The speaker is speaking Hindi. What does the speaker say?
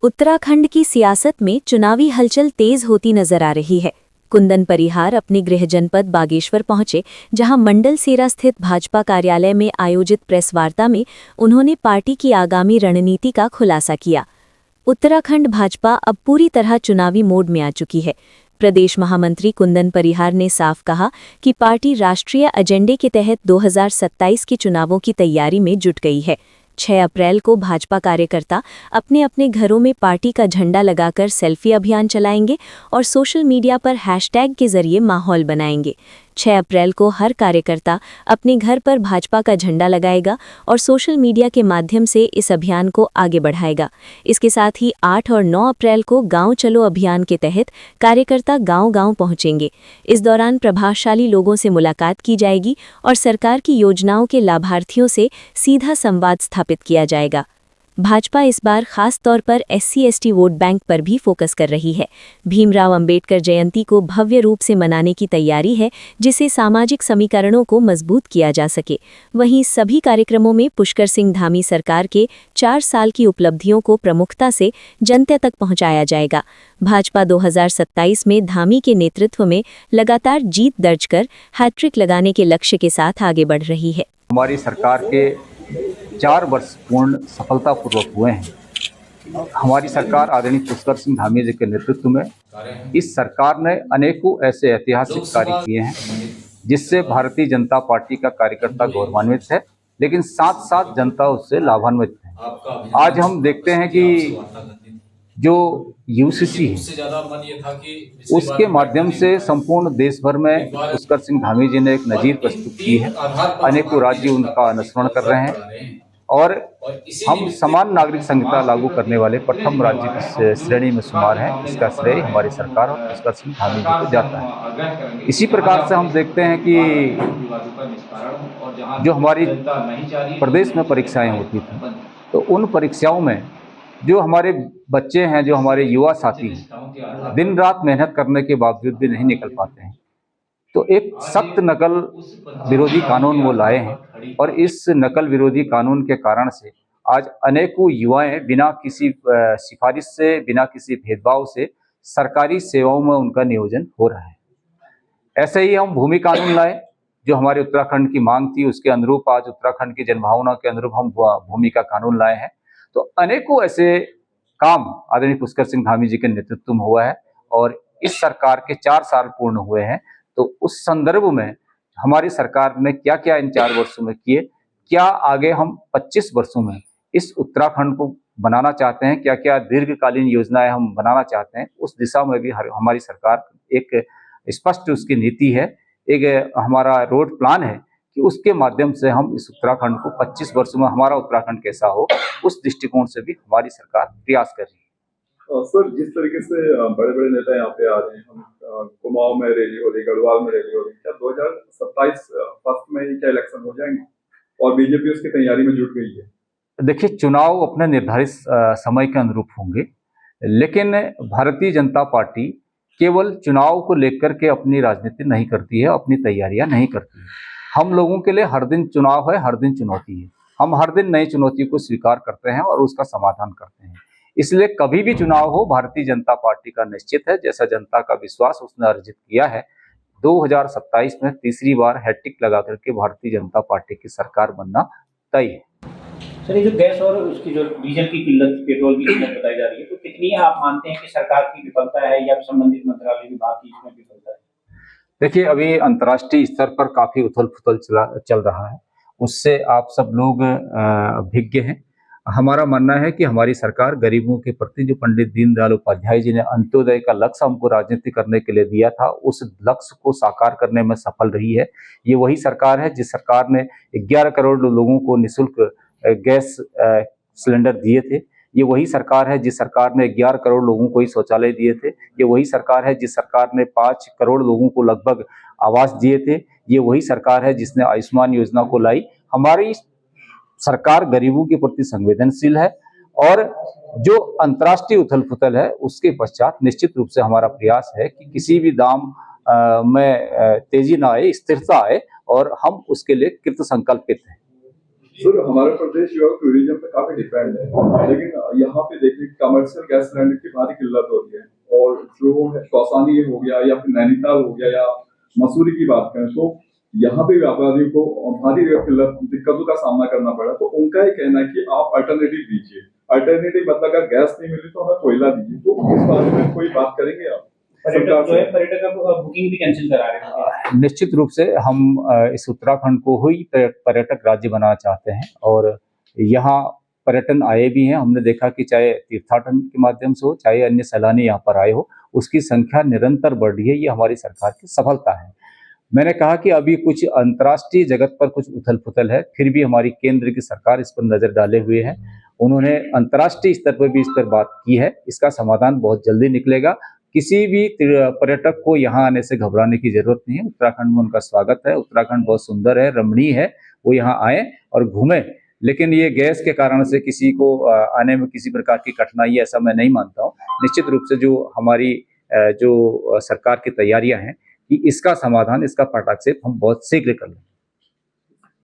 उत्तराखंड की सियासत में चुनावी हलचल तेज होती नजर आ रही है। कुंदन परिहार अपने गृह जनपद बागेश्वर पहुंचे, जहां मंडल सेरा स्थित भाजपा कार्यालय में आयोजित प्रेस वार्ता में उन्होंने पार्टी की आगामी रणनीति का खुलासा किया। उत्तराखंड भाजपा अब पूरी तरह चुनावी मोड में आ चुकी है। प्रदेश महामंत्री कुंदन परिहार ने साफ कहा कि पार्टी राष्ट्रीय एजेंडे के तहत 2027 के चुनावों की तैयारी में जुट गई है। 6 अप्रैल को भाजपा कार्यकर्ता अपने अपने घरों में पार्टी का झंडा लगाकर सेल्फी अभियान चलाएंगे और सोशल मीडिया पर हैशटैग के जरिए माहौल बनाएंगे। 6 अप्रैल को हर कार्यकर्ता अपने घर पर भाजपा का झंडा लगाएगा और सोशल मीडिया के माध्यम से इस अभियान को आगे बढ़ाएगा। इसके साथ ही 8 और 9 अप्रैल को गांव चलो अभियान के तहत कार्यकर्ता गांव-गांव पहुंचेंगे। इस दौरान प्रभावशाली लोगों से मुलाकात की जाएगी और सरकार की योजनाओं के लाभार्थियों से सीधा संवाद स्थापित किया जाएगा। भाजपा इस बार खास तौर पर SC/ST वोट बैंक पर भी फोकस कर रही है। भीमराव अंबेडकर जयंती को भव्य रूप से मनाने की तैयारी है, जिससे सामाजिक समीकरणों को मजबूत किया जा सके। वहीं सभी कार्यक्रमों में पुष्कर सिंह धामी सरकार के 4 साल की उपलब्धियों को प्रमुखता से जनता तक पहुंचाया जाएगा। भाजपा 2027 में धामी के नेतृत्व में लगातार जीत दर्ज कर हैट्रिक लगाने के लक्ष्य के साथ आगे बढ़ रही है। हमारी सरकार के 4 वर्ष पूर्ण सफलतापूर्वक हुए हैं। हमारी सरकार आदरणीय पुष्कर सिंह धामी जी के नेतृत्व में इस सरकार ने अनेकों ऐसे ऐतिहासिक कार्य किए हैं जिससे भारतीय जनता पार्टी का कार्यकर्ता गौरवान्वित है, लेकिन साथ साथ जनता उससे लाभान्वित है। आज हम देखते हैं कि जो UCC है उसके माध्यम से संपूर्ण देश भर में पुष्कर सिंह धामी जी ने एक नजीर प्रस्तुत की है। अनेकों राज्य उनका अनुसरण कर रहे हैं और हम समान नागरिक संहिता लागू करने वाले प्रथम राज्य की श्रेणी में शुमार हैं। इसका श्रेय हमारी सरकार और पुष्कर सिंह धामी जी को जाता है। इसी प्रकार से हम देखते हैं कि जो हमारी प्रदेश में परीक्षाएं होती थी, तो उन परीक्षाओं में जो हमारे बच्चे हैं, जो हमारे युवा साथी हैं, दिन रात मेहनत करने के बावजूद भी नहीं निकल पाते हैं, तो एक सख्त नकल विरोधी कानून वो लाए हैं और इस नकल विरोधी कानून के कारण से आज अनेकों युवाएं बिना किसी सिफारिश से, बिना किसी भेदभाव से सरकारी सेवाओं में उनका नियोजन हो रहा है। ऐसे ही हम भूमि कानून लाए, जो हमारे उत्तराखंड की मांग थी, उसके अनुरूप आज उत्तराखंड की जनभावना के अनुरूप हम भूमि का कानून लाए हैं। तो अनेकों ऐसे काम आदरणीय पुष्कर सिंह धामी जी के नेतृत्व में हुआ है और इस सरकार के 4 साल पूर्ण हुए हैं। तो उस संदर्भ में हमारी सरकार ने क्या क्या इन 4 वर्षों में किए, क्या आगे हम 25 वर्षों में इस उत्तराखंड को बनाना चाहते हैं, क्या क्या दीर्घकालीन योजनाएं हम बनाना चाहते हैं, उस दिशा में भी हमारी सरकार एक स्पष्ट उसकी नीति है, एक हमारा रोड प्लान है कि उसके माध्यम से हम इस उत्तराखंड को 25 वर्षों में हमारा उत्तराखंड कैसा हो, उस दृष्टिकोण से भी हमारी सरकार प्रयास कर रही है। सर, जिस तरीके से बड़े-बड़े नेता यहाँ पे आ रहे हैं, हम कुमाऊं में रैली हो रही, गढ़वाल में रैली हो रही, क्या 2027 फर्स्ट में ही क्या इलेक्शन हो जाएंगे और बीजेपी उसकी तैयारी में जुट गई है? देखिए, चुनाव अपने निर्धारित समय के अनुरूप होंगे, लेकिन भारतीय जनता पार्टी केवल चुनाव को लेकर के अपनी राजनीति नहीं करती है, अपनी तैयारियां नहीं करती है। हम लोगों के लिए हर दिन चुनाव है, हर दिन चुनौती है। हम हर दिन नई चुनौती को स्वीकार करते हैं और उसका समाधान करते हैं। इसलिए कभी भी चुनाव हो, भारतीय जनता पार्टी का निश्चित है, जैसा जनता का विश्वास उसने अर्जित किया है, 2027 में तीसरी बार हैट्रिक लगा करके भारतीय जनता पार्टी की सरकार बनना तय है। सर, ये जो गैस और उसकी जो डीजल की किल्लत, पेट्रोल की किल्लत बताई जा रही है, तो कितनी आप मानते हैं कि सरकार की विफलता है या संबंधित मंत्रालय विभाग की इसमें विफलता है? देखिए, अभी अंतर्राष्ट्रीय स्तर पर काफी उथल-पुथल चल रहा है, उससे आप सब लोग अभिज्ञ हैं। हमारा मानना है कि हमारी सरकार गरीबों के प्रति, जो पंडित दीनदयाल उपाध्याय जी ने अंत्योदय का लक्ष्य हमको राजनीति करने के लिए दिया था, उस लक्ष्य को साकार करने में सफल रही है। ये वही सरकार है जिस सरकार ने 11 करोड़ लोगों को निःशुल्क गैस सिलेंडर दिए थे। ये वही सरकार है जिस सरकार ने 11 करोड़ लोगों को ही शौचालय दिए थे। ये वही सरकार है जिस सरकार ने 5 करोड़ लोगों को लगभग आवास दिए थे। ये वही सरकार है जिसने आयुष्मान योजना को लाई। हमारी सरकार गरीबों के प्रति संवेदनशील है और जो अंतर्राष्ट्रीय उथल-पुथल है उसके पश्चात निश्चित रूप से हमारा प्रयास है कि किसी भी दाम में तेजी ना आए, स्थिरता आए और हम उसके लिए कृत संकल्पित हैं। सर हमारा प्रदेश जो है टूरिज्म पे काफी डिपेंड है, लेकिन यहाँ पे देखिए कमर्शियल गैस सिलेंडर की भारी किल्लत हो रही है। और जो है कौसानी हो गया या फिर नैनीताल हो गया या मसूरी की बात करें तो यहाँ पे व्यापारियों को भारी किल्लत दिक्कतों का सामना करना पड़ा। तो उनका ये कहना है कि आप अल्टरनेटिव दीजिए। अल्टरनेटिव मतलब अगर गैस नहीं मिली तो हमें कोयला दीजिए। तो इस बारे में कोई बात करेंगे आप? पर्यटक बुकिंग भी कैंसिल करा रहे हैं। निश्चित रूप से हम इस उत्तराखंड को ही पर्यटक राज्य बनाना चाहते हैं और यहाँ पर्यटन आए भी हैं। हमने देखा कि चाहे तीर्थाटन के माध्यम से हो, चाहे अन्य सैलानी यहाँ पर आए हो, उसकी संख्या निरंतर बढ़ रही है। ये हमारी सरकार की सफलता है। मैंने कहा कि अभी कुछ अंतर्राष्ट्रीय जगत पर कुछ उथल पुथल है, फिर भी हमारी केंद्र की सरकार इस पर नजर डाले हुए है। उन्होंने अंतर्राष्ट्रीय स्तर पर भी इस पर बात की है। इसका समाधान बहुत जल्दी निकलेगा। किसी भी पर्यटक को यहाँ आने से घबराने की जरूरत नहीं है। उत्तराखंड में उनका स्वागत है। उत्तराखंड बहुत सुंदर है, रमणीय है। वो यहाँ आए और घूमें। लेकिन ये गैस के कारण से किसी को आने में किसी प्रकार की कठिनाई, ऐसा मैं नहीं मानता हूँ। निश्चित रूप से जो हमारी जो सरकार की तैयारियां हैं कि इसका समाधान, इसका पटाक्षेप हम बहुत शीघ्र कर लें।